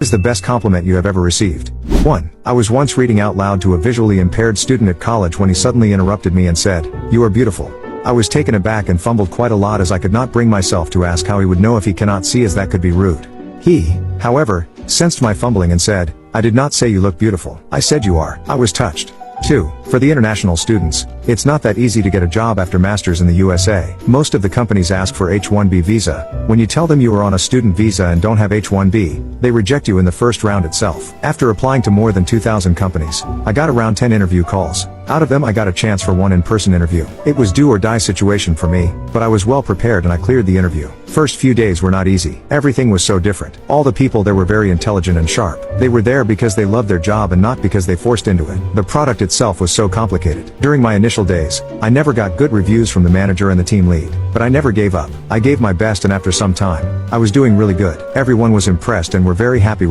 Is the best compliment you have ever received? 1. I was once reading out loud to a visually impaired student at college when he suddenly interrupted me and said, "You are beautiful." I was taken aback and fumbled quite a lot as I could not bring myself to ask how he would know if he cannot see, as that could be rude. He, however, sensed my fumbling and said, "I did not say you look beautiful. I said you are." I was touched. 2. For the international students, it's not that easy to get a job after masters in the USA. Most of the companies ask for H-1B visa. When you tell them you are on a student visa and don't have H-1B, they reject you in the first round itself. After applying to more than 2,000 companies, I got around 10 interview calls. Out of them I got a chance for one in-person interview. It was do or die situation for me, but I was well prepared and I cleared the interview. First few days were not easy. Everything was so different. All the people there were very intelligent and sharp. They were there because they loved their job and not because they forced into it. The product itself was so complicated. During my initial days, I never got good reviews from the manager and the team lead. But I never gave up. I gave my best, and after some time, I was doing really good. Everyone was impressed and were very happy with